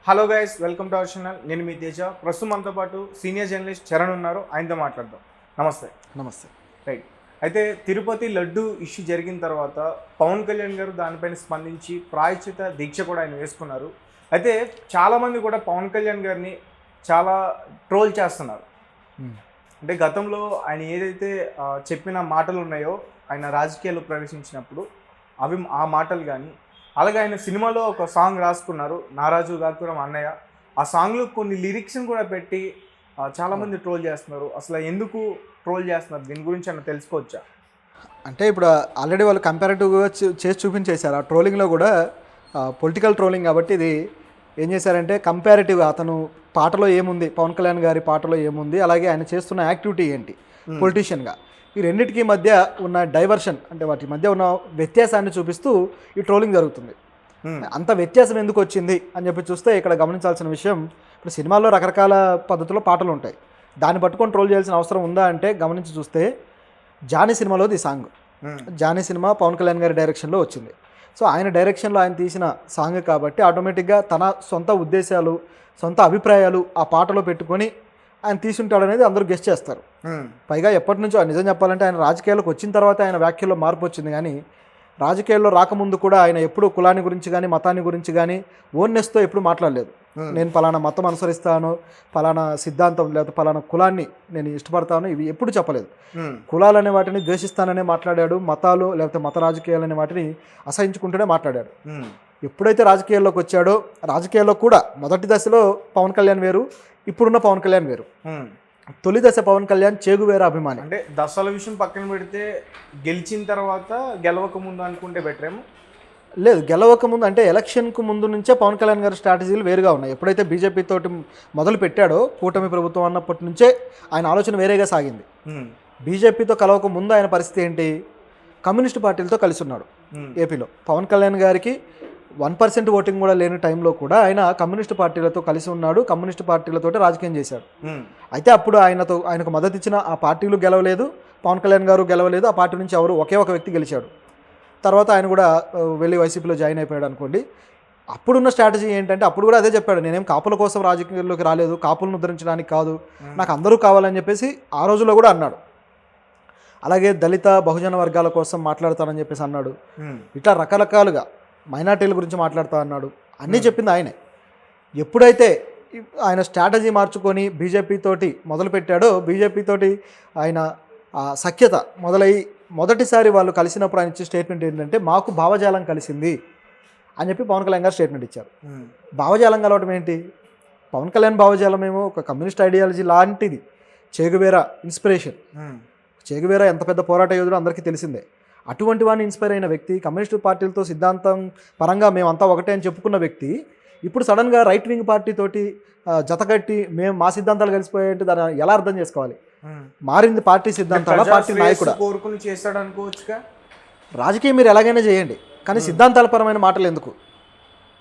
Hello guys, welcome to our channel. నేను మీ తేజ. ప్రస్తుతం మనతో పాటు సీనియర్ జర్నలిస్ట్ చరణ్ ఉన్నారు. ఆయనతో మాట్లాడదాం. నమస్తే. నమస్తే. రైట్. అయితే తిరుపతి లడ్డు ఇష్యూ జరిగిన తర్వాత పవన్ కళ్యాణ్ గారు దానిపైన స్పందించి ప్రాయశ్చిత దీక్ష కూడా ఆయన వేసుకున్నారు. అయితే చాలామంది కూడా పవన్ కళ్యాణ్ గారిని చాలా ట్రోల్ చేస్తున్నారు. అంటే గతంలో ఆయన ఏదైతే చెప్పిన మాటలు ఉన్నాయో ఆయన రాజకీయాల్లో ప్రవేశించినప్పుడు ఆ మాటలు కానీ, అలాగే ఆయన సినిమాలో ఒక సాంగ్ రాసుకున్నారు, నారాజు గాకురం అన్నయ్య. ఆ సాంగ్లో కొన్ని లిరిక్స్ని కూడా పెట్టి చాలామంది ట్రోల్ చేస్తున్నారు. అసలు ఎందుకు ట్రోల్ చేస్తున్నారు, దీని గురించి అన్న తెలుసుకోవచ్చా? అంటే ఇప్పుడు ఆల్రెడీ వాళ్ళు కంపారిటివ్గా చేసి చూపించేశారు. ఆ ట్రోలింగ్లో కూడా పొలిటికల్ ట్రోలింగ్ కాబట్టి ఇది ఏం చేశారంటే కంపారిటివ్గా అతను పాటలో ఏముంది, పవన్ కళ్యాణ్ గారి పాటలో ఏముంది, అలాగే ఆయన చేస్తున్న యాక్టివిటీ ఏంటి పొలిటీషియన్గా, ఈ రెండింటికి మధ్య ఉన్న డైవర్షన్, అంటే వాటి మధ్య ఉన్న వ్యత్యాసాన్ని చూపిస్తూ ఈ ట్రోలింగ్ జరుగుతుంది. అంత వ్యత్యాసం ఎందుకు వచ్చింది అని చెప్పి చూస్తే ఇక్కడ గమనించాల్సిన విషయం, ఇప్పుడు సినిమాల్లో రకరకాల పద్ధతుల్లో పాటలు ఉంటాయి, దాన్ని పట్టుకొని ట్రోల్ చేయాల్సిన అవసరం ఉందా అంటే గమనించి చూస్తే జానీ సినిమాలోది సాంగ్. జానీ సినిమా పవన్ కళ్యాణ్ గారి డైరెక్షన్లో వచ్చింది. సో ఆయన డైరెక్షన్లో ఆయన తీసిన సాంగ్ కాబట్టి ఆటోమేటిక్గా తన సొంత ఉద్దేశాలు, సొంత అభిప్రాయాలు ఆ పాటలో పెట్టుకొని ఆయన తీసుంటాడనేది అందరూ గెస్ట్ చేస్తారు. పైగా ఎప్పటి నుంచో నిజం చెప్పాలంటే ఆయన రాజకీయాల్లోకి వచ్చిన తర్వాత ఆయన వ్యాఖ్యల్లో మార్పు వచ్చింది, కానీ రాజకీయాల్లో రాకముందు కూడా ఆయన ఎప్పుడు కులాన్ని గురించి కానీ మతాన్ని గురించి కానీ ఓన్నెస్తో ఎప్పుడు మాట్లాడలేదు. నేను పలానా మతం అనుసరిస్తాను, పలానా సిద్ధాంతం లేదా పలానా కులాన్ని నేను ఇష్టపడతాను, ఇవి ఎప్పుడు చెప్పలేదు. కులాలు అనే వాటిని ద్వేషిస్తాననే మాట్లాడాడు, మతాలు లేకపోతే మత రాజకీయాలు అనే వాటిని అసహించుకుంటూనే మాట్లాడాడు. ఎప్పుడైతే రాజకీయాల్లోకి వచ్చాడో, రాజకీయాల్లో కూడా మొదటి దశలో పవన్ కళ్యాణ్ వేరు, ఇప్పుడున్న పవన్ కళ్యాణ్ వేరు. తొలి దశ పవన్ కళ్యాణ్ చేగువేరా అభిమాని. అంటే దశల విషయం పక్కన పెడితే గెలిచిన తర్వాత గెలవక ముందు అనుకుంటే బెటర్ ఏమో. లేదు, గెలవక ముందు అంటే ఎలక్షన్కు ముందు నుంచే పవన్ కళ్యాణ్ గారి స్ట్రాటజీలు వేరుగా ఉన్నాయి. ఎప్పుడైతే బీజేపీ తోటి మొదలు పెట్టాడో, కూటమి ప్రభుత్వం అన్నప్పటి నుంచే ఆయన ఆలోచన వేరేగా సాగింది. బీజేపీతో కలవక ముందు ఆయన పరిస్థితి ఏంటి, కమ్యూనిస్ట్ పార్టీలతో కలిసి ఉన్నాడు. ఏపీలో పవన్ కళ్యాణ్ గారికి 1% ఓటింగ్ కూడా లేని టైంలో కూడా ఆయన కమ్యూనిస్ట్ పార్టీలతో కలిసి ఉన్నాడు, కమ్యూనిస్ట్ పార్టీలతో రాజకీయం చేశాడు. అయితే అప్పుడు ఆయనకు మద్దతు ఇచ్చిన ఆ పార్టీలు గెలవలేదు, పవన్ కళ్యాణ్ గారు గెలవలేదు, ఆ పార్టీ నుంచి ఎవరు ఒకే ఒక వ్యక్తి గెలిచాడు. తర్వాత ఆయన కూడా వెళ్ళి వైసీపీలో జాయిన్ అయిపోయాడు అనుకోండి. అప్పుడున్న స్ట్రాటజీ ఏంటంటే, అప్పుడు కూడా అదే చెప్పాడు, నేనేం కాపుల కోసం రాజకీయాల్లోకి రాలేదు, కాపులను ఉద్ధరించడానికి కాదు, నాకు అందరూ కావాలని చెప్పేసి ఆ రోజుల్లో కూడా అన్నాడు. అలాగే దళిత బహుజన వర్గాల కోసం మాట్లాడతానని చెప్పేసి అన్నాడు. ఇట్లా రకరకాలుగా మైనార్టీల గురించి మాట్లాడుతా అన్నాడు. అన్నీ చెప్పింది ఆయనే. ఎప్పుడైతే ఆయన స్ట్రాటజీ మార్చుకొని బీజేపీతోటి మొదలుపెట్టాడో, బీజేపీతోటి ఆయన సఖ్యత మొదలయ్యి మొదటిసారి వాళ్ళు కలిసినప్పుడు ఆయన ఇచ్చే స్టేట్మెంట్ ఏంటంటే, మాకు భావజాలం కలిసింది అని చెప్పి పవన్ కళ్యాణ్ గారు స్టేట్మెంట్ ఇచ్చారు. భావజాలం కలవటం ఏంటి, పవన్ కళ్యాణ్ భావజాలం ఏమో ఒక కమ్యూనిస్ట్ ఐడియాలజీ లాంటిది, చేగువేరా ఇన్స్పిరేషన్. చేగువేరా ఎంత పెద్ద పోరాట యోధుడు అందరికీ తెలిసిందే. అటువంటి వాడిని ఇన్స్పైర్ అయిన వ్యక్తి, కమ్యూనిస్టు పార్టీలతో సిద్ధాంతం పరంగా మేమంతా ఒకటే అని చెప్పుకున్న వ్యక్తి, ఇప్పుడు సడన్గా రైట్ వింగ్ పార్టీతోటి జతకట్టి మేము మా సిద్ధాంతాలు కలిసిపోయేట్టు దాన్ని ఎలా అర్థం చేసుకోవాలి? మారింది పార్టీ సిద్ధాంతాల, పార్టీ నాయకుడు కోరుకుని చేస్తాడు అనుకోవచ్చుగా. రాజకీయం మీరు ఎలాగైనా చేయండి, కానీ సిద్ధాంతాల పరమైన మాటలు ఎందుకు?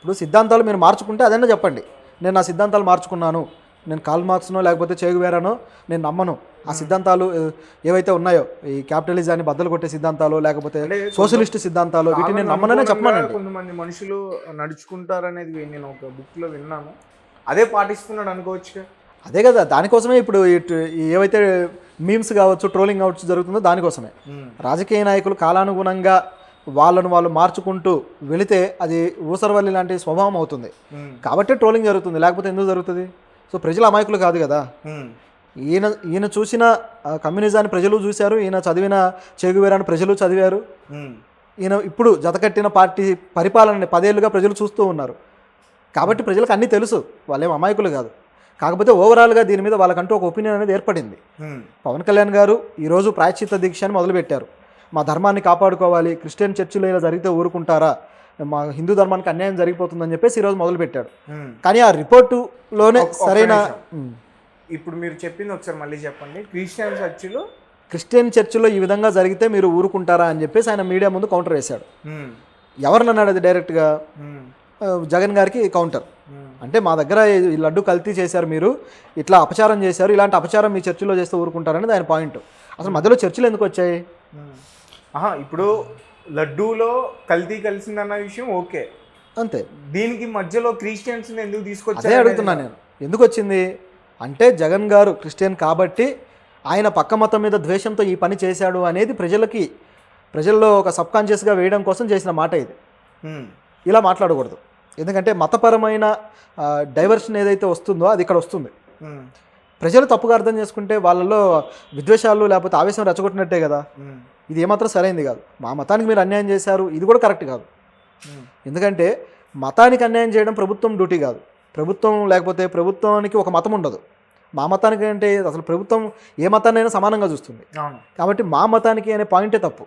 ఇప్పుడు సిద్ధాంతాలు మీరు మార్చుకుంటే అదైనా చెప్పండి, నేను నా సిద్ధాంతాలు మార్చుకున్నాను, నేను కాల్ మార్క్స్నో లేకపోతే చేగువేరానో నేను నమ్మను, ఆ సిద్ధాంతాలు ఏవైతే ఉన్నాయో ఈ క్యాపిటలిజాన్ని బద్దలు కొట్టే సిద్ధాంతాలు లేకపోతే సోషలిస్ట్ సిద్ధాంతాలు వీటిని నేను నమ్మననే చెప్పానండి. కొంతమంది మనుషులు నడుచుకుంటారనేది నేను ఒక బుక్లో విన్నాను, అదే పాటిస్తున్నాడు అనుకోవచ్చుగా. అదే కదా, దానికోసమే ఇప్పుడు ఏవైతే మీమ్స్ కావచ్చు, ట్రోలింగ్ కావచ్చు జరుగుతుందో దానికోసమే. రాజకీయ నాయకులు కాలానుగుణంగా వాళ్ళను వాళ్ళు మార్చుకుంటూ వెళితే అది ఊసరవల్లి లాంటి స్వభావం అవుతుంది. కాబట్టి ట్రోలింగ్ జరుగుతుంది, లేకపోతే ఎందుకు జరుగుతుంది? సో ప్రజలు అమాయకులు కాదు కదా. ఈయన చూసిన కమ్యూనిజాన్ని ప్రజలు చూశారు, ఈయన చదివిన చేగువేరాని ప్రజలు చదివారు, ఈయన ఇప్పుడు జతకట్టిన పార్టీ పరిపాలనని 10 ఏళ్ళుగా ప్రజలు చూస్తూ ఉన్నారు. కాబట్టి ప్రజలకు అన్నీ తెలుసు, వాళ్ళేం అమాయకులు కాదు. కాకపోతే ఓవరాల్గా దీని మీద వాళ్ళకంటూ ఒక ఒపీనియన్ అనేది ఏర్పడింది. పవన్ కళ్యాణ్ గారు ఈరోజు ప్రాయశ్చిత్త దీక్ష అని మొదలుపెట్టారు. మా ధర్మాన్ని కాపాడుకోవాలి, క్రిస్టియన్ చర్చిలో ఇలా జరిగితే ఊరుకుంటారా, మా హిందూ ధర్మానికి అన్యాయం జరిగిపోతుందని చెప్పేసి ఈరోజు మొదలుపెట్టాడు. కానీ ఆ రిపోర్టులోనే సరైన, ఇప్పుడు మీరు చెప్పింది ఒకసారి మళ్ళీ చెప్పండి. క్రిస్టియన్ చర్చిలో ఈ విధంగా జరిగితే మీరు ఊరుకుంటారా అని చెప్పేసి ఆయన మీడియా ముందు కౌంటర్ వేశాడు. ఎవరిని అన్నాడు అది డైరెక్ట్గా? జగన్ గారికి కౌంటర్. అంటే మా దగ్గర ఈ లడ్డు కల్తీ చేశారు, మీరు ఇట్లా అపచారం చేశారు, ఇలాంటి అపచారం మీ చర్చిలో చేస్తే ఊరుకుంటారనేది ఆయన పాయింట్. అసలు మధ్యలో చర్చిలు ఎందుకు వచ్చాయి? ఇప్పుడు లడ్డూలో కల్తీ కలిసిందన్న విషయం ఓకే, అంతే. దీనికి మధ్యలో క్రిస్టియన్స్ ఎందుకు అదే తీసుకొచ్చారు అడుగుతున్నాను నేను, ఎందుకు వచ్చింది అంటే జగన్ గారు క్రిస్టియన్ కాబట్టి ఆయన పక్క మతం మీద ద్వేషంతో ఈ పని చేశాడు అనేది ప్రజల్లో ఒక సబ్కాన్షియస్గా వేయడం కోసం చేసిన మాట ఇది. ఇలా మాట్లాడకూడదు, ఎందుకంటే మతపరమైన డైవర్షన్ ఏదైతే వస్తుందో అది ఇక్కడ వస్తుంది. ప్రజలు తప్పుగా అర్థం చేసుకుంటే వాళ్ళలో విద్వేషాలు లేకపోతే ఆవేశం రెచ్చగొట్టినట్టే కదా. ఇది ఏమాత్రం సరైనది కాదు. మా మతానికి మీరు అన్యాయం చేశారు, ఇది కూడా కరెక్ట్ కాదు. ఎందుకంటే మతానికి అన్యాయం చేయడం ప్రభుత్వం డ్యూటీ కాదు. ప్రభుత్వం లేకపోతే ప్రభుత్వానికి ఒక మతం ఉండదు. మా మతానికి అంటే అసలు ప్రభుత్వం ఏ మతాన్నైనా సమానంగా చూస్తుంది. కాబట్టి మా మతానికి అనే పాయింటే తప్పు.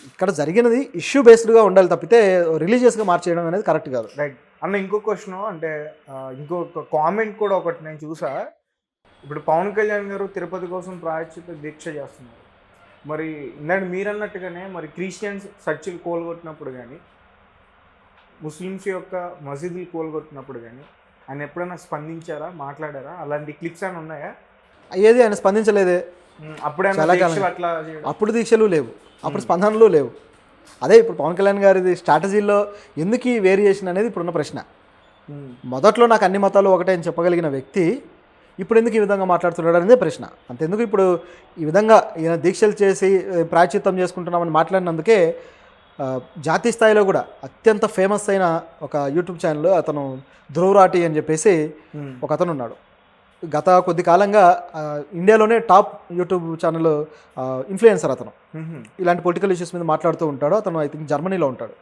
ఇక్కడ జరిగినది ఇష్యూ బేస్డ్గా ఉండాలి తప్పితే రిలీజియస్గా మార్చేయడం అనేది కరెక్ట్ కాదు. రైట్ అన్న. ఇంకో క్వశ్చన్ అంటే ఇంకొక కామెంట్ కూడా ఒకటి నేను చూసా. ఇప్పుడు పవన్ కళ్యాణ్ గారు తిరుపతి కోసం ప్రాయశ్చిత్త దీక్ష చేస్తున్నారు. మరి ఇందాక మీరు అన్నట్టుగానే మరి క్రిస్టియన్స్ చర్చిలు కోల్గొట్టినప్పుడు కానీ ముస్లిమ్స్ యొక్క మసీదులు కోల్గొట్టినప్పుడు కానీ ఆయన ఎప్పుడైనా స్పందించారా, మాట్లాడారా? అలాంటి క్లిప్స్ అని ఉన్నాయా? ఏది ఆయన స్పందించలేదే. అప్పుడు దీక్షలు లేవు, అప్పుడు స్పందనలు లేవు. అదే ఇప్పుడు పవన్ కళ్యాణ్ గారిది స్ట్రాటజీలో ఎందుకు ఈ వేరియేషన్ అనేది ఇప్పుడున్న ప్రశ్న. మొదట్లో నాకు అన్ని మతాలు ఒకటే అని చెప్పగలిగిన వ్యక్తి ఇప్పుడు ఎందుకు ఈ విధంగా మాట్లాడుతున్నాడు అనేది ప్రశ్న. అంతెందుకు ఇప్పుడు ఈ విధంగా ఈయన దీక్షలు చేసి ప్రాయశ్చిత్తం చేసుకుంటున్నామని మాట్లాడినందుకే జాతీయ స్థాయిలో కూడా అత్యంత ఫేమస్ అయిన ఒక యూట్యూబ్ ఛానల్ అతను ధ్రువరాటి అని చెప్పేసి ఒక అతను ఉన్నాడు. గత కొద్ది కాలంగా ఇండియాలోనే టాప్ యూట్యూబ్ ఛానల్ ఇన్ఫ్లుయెన్సర్ అతను. ఇలాంటి పొలిటికల్ ఇష్యూస్ మీద మాట్లాడుతూ ఉంటాడు. అతను ఐ థింక్ జర్మనీలో ఉంటాడు.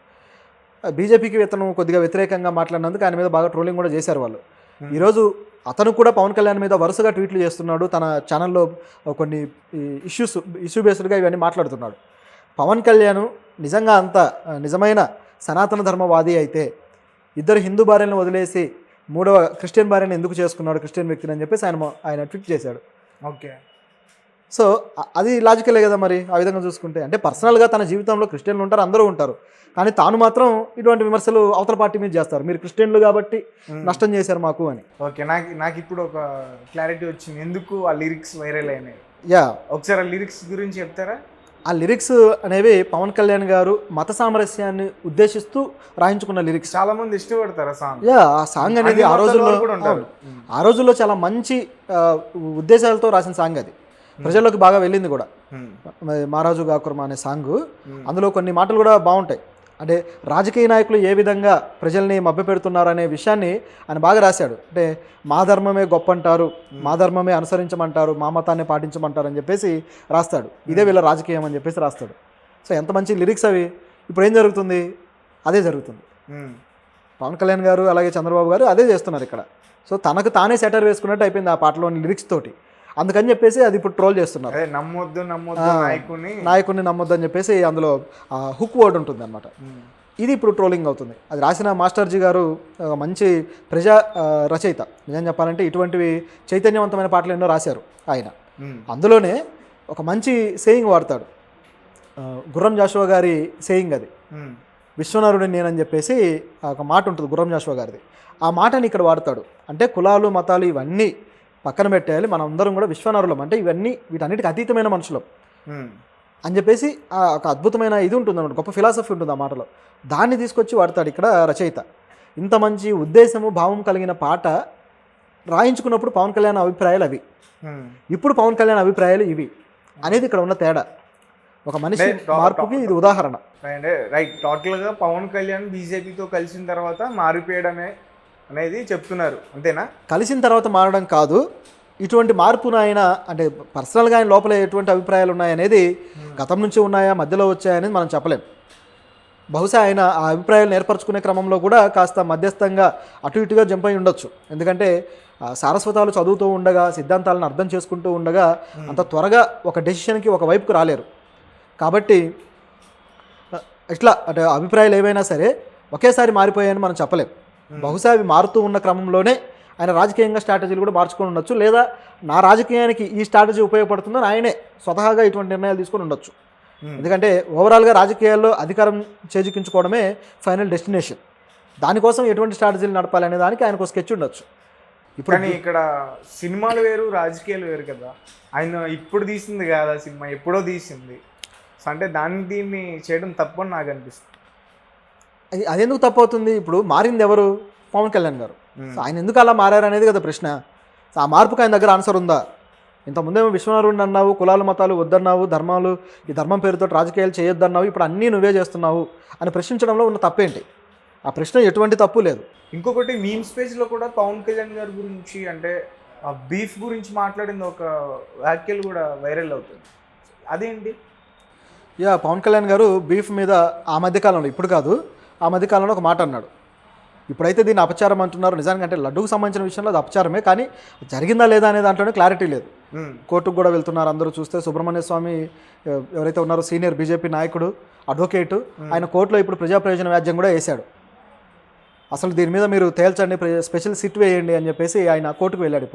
బీజేపీకి అతను కొద్దిగా వ్యతిరేకంగా మాట్లాడినందుకు ఆయన మీద బాగా ట్రోలింగ్ కూడా చేశారు వాళ్ళు. ఈరోజు అతను కూడా పవన్ కళ్యాణ్ మీద వరుసగా ట్వీట్లు చేస్తున్నాడు. తన ఛానల్లో కొన్ని ఇష్యూ బేస్డ్గా ఇవన్నీ మాట్లాడుతున్నాడు. పవన్ కళ్యాణ్ నిజంగా అంత నిజమైన సనాతన ధర్మవాది అయితే ఇద్దరు హిందూ భార్యలను వదిలేసి మూడవ క్రిస్టియన్ భార్యను ఎందుకు చేసుకున్నాడు క్రిస్టియన్ వ్యక్తిని అని చెప్పేసి ఆయన ట్వీట్ చేశాడు. ఓకే. సో అది లాజికలే కదా మరి. ఆ విధంగా చూసుకుంటే అంటే పర్సనల్గా తన జీవితంలో క్రిస్టియన్లు ఉంటారు, అందరూ ఉంటారు. కానీ తాను మాత్రం ఇటువంటి విమర్శలు అవతల పార్టీ మీద చేస్తారు. మీరు క్రిస్టియన్లు కాబట్టి నష్టం చేశారు మాకు అని. ఓకే. నాకు ఇప్పుడు ఒక క్లారిటీ వచ్చింది ఎందుకు ఆ లిరిక్స్ వైరల్ అయినాయి. యా, ఒకసారి ఆ లిరిక్స్ గురించి చెప్తారా? ఆ లిరిక్స్ అనేవి పవన్ కళ్యాణ్ గారు మత సామరస్యాన్ని ఉద్దేశిస్తూ రాయించుకున్న లిరిక్స్. చాలా మంది ఇష్టపడతారు ఆ సాంగ్. యా, ఆ సాంగ్ అనేది ఆ రోజుల్లో చాలా మంచి ఉద్దేశాలతో రాసిన సాంగ్. అది ప్రజల్లోకి బాగా వెళ్ళింది కూడా. మహారాజు గాకుర్మ అనే సాంగ్, అందులో కొన్ని మాటలు కూడా బాగుంటాయి. అంటే రాజకీయ నాయకులు ఏ విధంగా ప్రజల్ని మభ్యపెడుతున్నారు అనే విషయాన్ని ఆయన బాగా రాశాడు. అంటే మా ధర్మమే గొప్ప అంటారు, మా ధర్మమే అనుసరించమంటారు, మా మతాన్ని పాటించమంటారు అని చెప్పేసి రాస్తాడు. ఇదే వీళ్ళ రాజకీయం అని చెప్పేసి రాస్తాడు. సో ఎంత మంచి లిరిక్స్ అవి. ఇప్పుడు ఏం జరుగుతుంది? అదే జరుగుతుంది. పవన్ కళ్యాణ్ గారు అలాగే చంద్రబాబు గారు అదే చేస్తున్నారు ఇక్కడ. సో తనకు తానే సెటర్ వేసుకున్నట్టు అయిపోయింది ఆ పాటలోని లిరిక్స్ తోటి. అందుకని చెప్పేసి అది ఇప్పుడు ట్రోల్ చేస్తున్నారు. నాయకుడిని నమ్మొద్దు అని చెప్పేసి అందులో హుక్ వర్డ్ ఉంటుంది అనమాట. ఇది ఇప్పుడు ట్రోలింగ్ అవుతుంది. అది రాసిన మాస్టర్జీ గారు మంచి ప్రజా రచయిత. నిజం చెప్పాలంటే ఇటువంటివి చైతన్యవంతమైన పాటలు ఎన్నో రాశారు ఆయన. అందులోనే ఒక మంచి సేయింగ్ వాడతాడు. గుర్రం జాషువా గారి సేయింగ్ అది. విశ్వనరుడు నేనని చెప్పేసి ఒక మాట ఉంటుంది గుర్రం జాషువా గారిది. ఆ మాటని ఇక్కడ వాడతాడు. అంటే కులాలు మతాలు ఇవన్నీ పక్కన పెట్టేయాలి, మనం అందరం కూడా విశ్వనరులం, అంటే వీటన్నిటికి అతీతమైన మనుషులం అని చెప్పేసి ఒక అద్భుతమైన ఇది ఉంటుంది అన్నమాట. గొప్ప ఫిలాసఫీ ఉంటుంది ఆ మాటలో. దాన్ని తీసుకొచ్చి వాడతాడు ఇక్కడ రచయిత. ఇంత మంచి ఉద్దేశము భావం కలిగిన పాట రాయించుకున్నప్పుడు పవన్ కళ్యాణ్ అభిప్రాయాలు అవి, ఇప్పుడు పవన్ కళ్యాణ్ అభిప్రాయాలు ఇవి అనేది ఇక్కడ ఉన్న తేడా. ఒక మనిషి మార్పుకి ఇది ఉదాహరణ. రైట్. టోటల్గా పవన్ కళ్యాణ్ బీజేపీతో కలిసిన తర్వాత మారిపోయడమే అనేది చెప్తున్నారు, అంతేనా? కలిసిన తర్వాత మారడం కాదు, ఇటువంటి మార్పును ఆయన అంటే పర్సనల్గా ఆయన లోపల ఎటువంటి అభిప్రాయాలు ఉన్నాయనేది గతం నుంచి ఉన్నాయా మధ్యలో వచ్చాయనేది మనం చెప్పలేం. బహుశా ఆయన ఆ అభిప్రాయాలను ఏర్పరచుకునే క్రమంలో కూడా కాస్త మధ్యస్థంగా అటు ఇటుగా జంప్ అయి ఉండొచ్చు. ఎందుకంటే సారస్వతాలు చదువుతూ ఉండగా, సిద్ధాంతాలను అర్థం చేసుకుంటూ ఉండగా అంత త్వరగా ఒక డెసిషన్కి ఒక వైపుకు రాలేరు. కాబట్టి ఇట్లా అంటే అభిప్రాయాలు ఏవైనా సరే ఒకేసారి మారిపోయాయని మనం చెప్పలేం. బహుశా అవి మారుతూ ఉన్న క్రమంలోనే ఆయన రాజకీయంగా స్ట్రాటజీలు కూడా మార్చుకొని ఉండొచ్చు. లేదా నా రాజకీయానికి ఈ స్ట్రాటజీ ఉపయోగపడుతుందని ఆయనే స్వతహాగా ఇటువంటి నిర్ణయాలు తీసుకొని ఉండొచ్చు. ఎందుకంటే ఓవరాల్గా రాజకీయాల్లో అధికారం చేజిక్కించుకోవడమే ఫైనల్ డెస్టినేషన్. దానికోసం ఎటువంటి స్ట్రాటజీలు నడపాలనే దానికి ఆయనకు స్కెచ్ ఉండొచ్చు. ఇప్పుడు ఇక్కడ సినిమాలు వేరు, రాజకీయాలు వేరు కదా. ఆయన ఇప్పుడు తీసింది కాదా సినిమా, ఎప్పుడో తీసింది. అంటే దీన్ని చేయడం తప్పని నాకు అనిపిస్తుంది. అది ఎందుకు తప్పు అవుతుంది? ఇప్పుడు మారింది ఎవరు? పవన్ కళ్యాణ్ గారు. సో ఆయన ఎందుకు అలా మారారు అనేది కదా ప్రశ్న. సో ఆ మార్పుకి ఆయన దగ్గర ఆన్సర్ ఉందా? ఇంతకుముందేమో విశ్వనాథుడిని అన్నావు, కులాలు మతాలు వద్దన్నావు, ధర్మాలు ఈ ధర్మం పేరుతో రాజకీయాలు చేయొద్దన్నావు, ఇప్పుడు అన్నీ నువ్వే చేస్తున్నావు అని ప్రశ్నించడంలో ఉన్న తప్పేంటి? ఆ ప్రశ్న ఎటువంటి తప్పు లేదు. ఇంకొకటి మీమ్స్ పేజ్లో కూడా పవన్ కళ్యాణ్ గారి గురించి అంటే ఆ బీఫ్ గురించి మాట్లాడింది ఒక వ్యాఖ్యలు కూడా వైరల్ అవుతుంది. అదేంటి? పవన్ కళ్యాణ్ గారు బీఫ్ మీద ఆ మధ్యకాలంలో, ఇప్పుడు కాదు, ఆ మధ్యకాలంలో ఒక మాట అన్నాడు. ఇప్పుడైతే దీన్ని అపచారం అంటున్నారు. నిజానికి అంటే లడ్డూకు సంబంధించిన విషయంలో అది అపచారమే, కానీ జరిగిందా లేదా అనే దాంట్లోనే క్లారిటీ లేదు. కోర్టుకు కూడా వెళ్తున్నారు అందరూ చూస్తే. సుబ్రహ్మణ్య స్వామి ఎవరైతే ఉన్నారో సీనియర్ బీజేపీ నాయకుడు, అడ్వకేటు, ఆయన కోర్టులో ఇప్పుడు ప్రజా ప్రయోజన వ్యాజ్యం కూడా వేశాడు. అసలు దీని మీద మీరు తేల్చండి, స్పెషల్ సిట్ వేయండి అని చెప్పేసి ఆయన కోర్టుకు వెళ్ళాడు.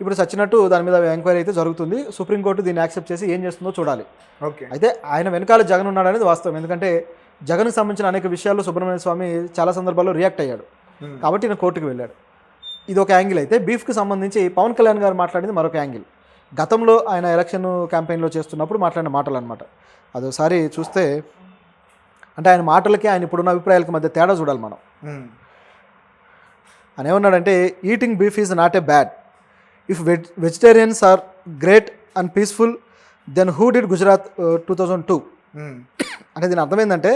ఇప్పుడు చచ్చినట్టు దాని మీద ఎంక్వైరీ అయితే జరుగుతుంది. సుప్రీంకోర్టు దీన్ని యాక్సెప్ట్ చేసి ఏం చేస్తుందో చూడాలి. ఓకే. అయితే ఆయన వెనకాల జగన్ ఉన్నాడు అనేది వాస్తవం. ఎందుకంటే జగన్కి సంబంధించిన అనేక విషయాల్లో సుబ్రహ్మణ్య స్వామి చాలా సందర్భాల్లో రియాక్ట్ అయ్యాడు, కాబట్టి ఈయన కోర్టుకు వెళ్ళాడు. ఇది ఒక యాంగిల్. అయితే బీఫ్కి సంబంధించి పవన్ కళ్యాణ్ గారు మాట్లాడింది మరొక యాంగిల్. గతంలో ఆయన ఎలక్షన్ క్యాంపెయిన్లో చేస్తున్నప్పుడు మాట్లాడిన మాటలు అనమాట. అదోసారి చూస్తే అంటే ఆయన మాటలకి ఆయన ఇప్పుడున్న అభిప్రాయాలకి మధ్య తేడా చూడాలి మనం. ఆయన ఏమన్నాడంటే, eating beef is not a bad if vegetarians are great and peaceful then who did Gujarat 2002. అంటే దీని అర్థం ఏంటంటే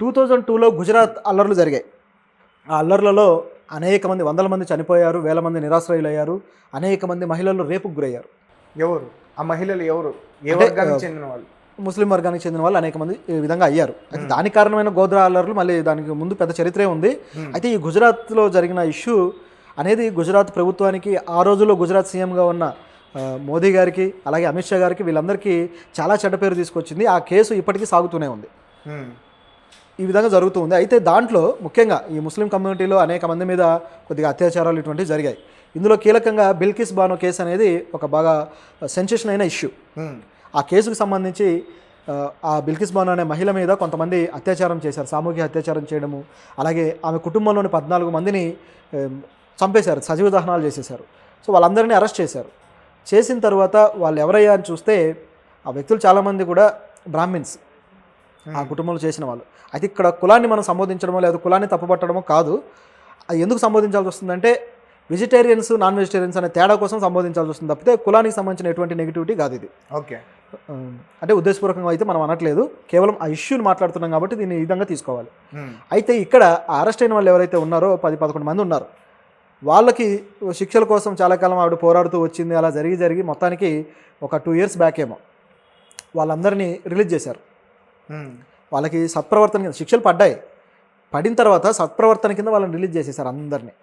2002లో గుజరాత్ అల్లర్లు జరిగాయి. ఆ అల్లర్లలో అనేక మంది, వందల మంది చనిపోయారు, వేల మంది నిరాశ్రయులయ్యారు, అనేక మంది మహిళలు రేపుకు గురయ్యారు. ఎవరు ఆ మహిళలు? ఎవరు? ఏ వర్గానికి చెందిన వాళ్ళు? ముస్లిం వర్గానికి చెందిన వాళ్ళు అనేక మంది ఈ విధంగా అయ్యారు. అయితే దానికి కారణమైన గోద్రా అల్లర్లు మళ్ళీ దానికి ముందు పెద్ద చరిత్రే ఉంది. అయితే ఈ గుజరాత్లో జరిగిన ఇష్యూ అనేది గుజరాత్ ప్రభుత్వానికి, ఆ రోజుల్లో గుజరాత్ సీఎంగా ఉన్న మోదీ గారికి, అలాగే అమిత్ షా గారికి, వీళ్ళందరికీ చాలా చెడ్డ పేరు తీసుకొచ్చింది. ఆ కేసు ఇప్పటికీ సాగుతూనే ఉంది. ఈ విధంగా జరుగుతూ ఉంది. అయితే దాంట్లో ముఖ్యంగా ఈ ముస్లిం కమ్యూనిటీలో అనేక మంది మీద కొద్దిగా అత్యాచారాలు ఇటువంటివి జరిగాయి. ఇందులో కీలకంగా బిల్కిస్ బానో కేసు అనేది ఒక బాగా సెన్సేషన్ అయిన ఇష్యూ. ఆ కేసుకు సంబంధించి ఆ బిల్కిస్ బానో అనే మహిళ మీద కొంతమంది అత్యాచారం చేశారు, సామూహిక అత్యాచారం చేయడము, అలాగే ఆమె కుటుంబంలోని 14 మందిని చంపేశారు, సజీవ దహనాలు చేసేశారు. సో వాళ్ళందరినీ అరెస్ట్ చేశారు. చేసిన తర్వాత వాళ్ళు ఎవరయ్యా అని చూస్తే ఆ వ్యక్తులు చాలామంది కూడా బ్రాహ్మిన్స్, ఆ కుటుంబంలో చేసిన వాళ్ళు. అయితే ఇక్కడ కులాన్ని మనం సంబోధించడమో లేదా కులాన్ని తప్పుపట్టడమో కాదు. అది ఎందుకు సంబోధించాల్సి వస్తుందంటే వెజిటేరియన్స్, నాన్ వెజిటేరియన్స్ అనే తేడా కోసం సంబోధించాల్సి వస్తుంది తప్పితే కులానికి సంబంధించిన ఎటువంటి నెగిటివిటీ కాదు ఇది. ఓకే. అంటే ఉద్దేశపూర్వకంగా అయితే మనం అనట్లేదు, కేవలం ఆ ఇష్యూని మాట్లాడుతున్నాం కాబట్టి దీన్ని ఈ విధంగా తీసుకోవాలి. అయితే ఇక్కడ అరెస్ట్ అయిన వాళ్ళు ఎవరైతే ఉన్నారో 10-11 మంది ఉన్నారు. వాళ్ళకి శిక్షల కోసం చాలా కాలం ఆవిడ పోరాడుతూ వచ్చింది. అలా జరిగి మొత్తానికి ఒక 2 years బ్యాక్ ఏమో వాళ్ళందరినీ రిలీజ్ చేశారు. వాళ్ళకి సత్ప్రవర్తన కింద శిక్షలు పడ్డాయి. పడిన తర్వాత సత్ప్రవర్తన కింద వాళ్ళని రిలీజ్ చేసేసారు అందరినీ.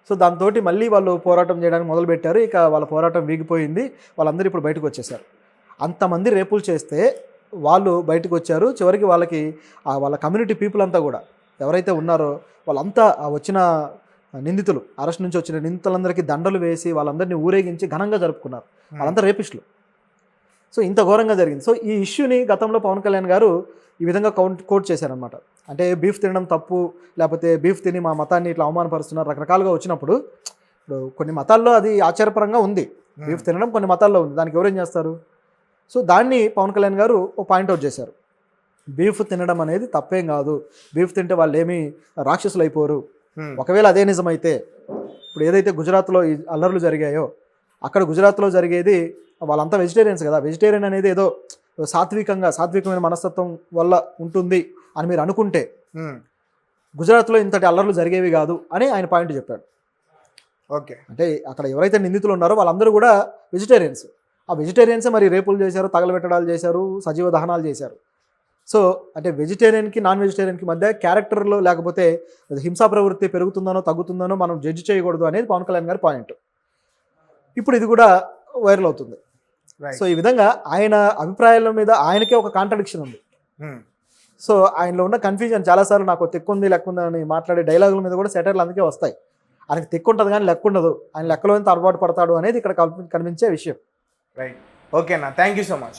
సో దాంతో మళ్ళీ వాళ్ళు పోరాటం చేయడానికి మొదలుపెట్టారు. ఇక వాళ్ళ పోరాటం వీగిపోయింది. వాళ్ళందరూ ఇప్పుడు బయటకు వచ్చేసారు. అంతమంది రేపులు చేస్తే వాళ్ళు బయటకు వచ్చారు. చివరికి వాళ్ళకి వాళ్ళ కమ్యూనిటీ పీపుల్ అంతా కూడా ఎవరైతే ఉన్నారో వాళ్ళంతా వచ్చిన నిందితులు, అరెస్ట్ నుంచి వచ్చిన నిందితులందరికీ దండలు వేసి వాళ్ళందరినీ ఊరేగించి ఘనంగా జరుపుకున్నారు. వాళ్ళంతా రేపిస్టులు. సో ఇంత ఘోరంగా జరిగింది. సో ఈ ఇష్యూని గతంలో పవన్ కళ్యాణ్ గారు ఈ విధంగా కోట్ చేశారనమాట. అంటే బీఫ్ తినడం తప్పు, లేకపోతే బీఫ్ తిని మా మతాన్ని ఇట్లా అవమానపరుస్తున్నారు, రకరకాలుగా వచ్చినప్పుడు ఇప్పుడు కొన్ని మతాల్లో అది ఆచారపరంగా ఉంది, బీఫ్ తినడం కొన్ని మతాల్లో ఉంది, దానికి ఎవరేం చేస్తారు? సో దాన్ని పవన్ కళ్యాణ్ గారు ఓ పాయింట్అవుట్ చేశారు. బీఫ్ తినడం అనేది తప్పేం కాదు, బీఫ్ తింటే వాళ్ళు ఏమీ రాక్షసులు అయిపోరు. ఒకవేళ అదే నిజమైతే ఇప్పుడు ఏదైతే గుజరాత్లో ఈ అల్లర్లు జరిగాయో అక్కడ గుజరాత్లో జరిగేది వాళ్ళంతా వెజిటేరియన్స్ కదా. వెజిటేరియన్ అనేది ఏదో సాత్వికమైన మనస్తత్వం వల్ల ఉంటుంది అని మీరు అనుకుంటే గుజరాత్లో ఇంతటి అల్లర్లు జరిగేవి కాదు అని ఆయన పాయింట్ చెప్పాడు. ఓకే. అంటే అక్కడ ఎవరైతే నిందితులు ఉన్నారో వాళ్ళందరూ కూడా వెజిటేరియన్స్. ఆ వెజిటేరియన్సే మరి రేపులు చేశారు, తగలబెట్టడాలు చేశారు, సజీవ దహనాలు చేశారు. సో అంటే వెజిటేరియన్కి నాన్ వెజిటేరియన్కి మధ్య క్యారెక్టర్లో లేకపోతే హింసా ప్రవృత్తి పెరుగుతుందనో తగ్గుతుందనో మనం జడ్జి చేయకూడదు అనేది పవన్ కళ్యాణ్ గారి పాయింట్. ఇప్పుడు ఇది కూడా వైరల్ అవుతుంది. సో ఈ విధంగా ఆయన అభిప్రాయాల మీద ఆయనకే ఒక కాంట్రడిక్షన్ ఉంది. సో ఆయనలో ఉన్న కన్ఫ్యూజన్ చాలాసార్లు నాకు తెక్కుంది లెక్కుంది అని మాట్లాడే డైలాగుల మీద కూడా సెటైర్లు అందుకే వస్తాయి. ఆయనకి తెక్కుంటుంది కానీ లెక్కుండదు, ఆయన లెక్కలో ఎంత అలవాటు పడతాడు అనేది ఇక్కడ కనిపించే విషయం. రైట్. ఓకేనా, థ్యాంక్ యూ సో మచ్.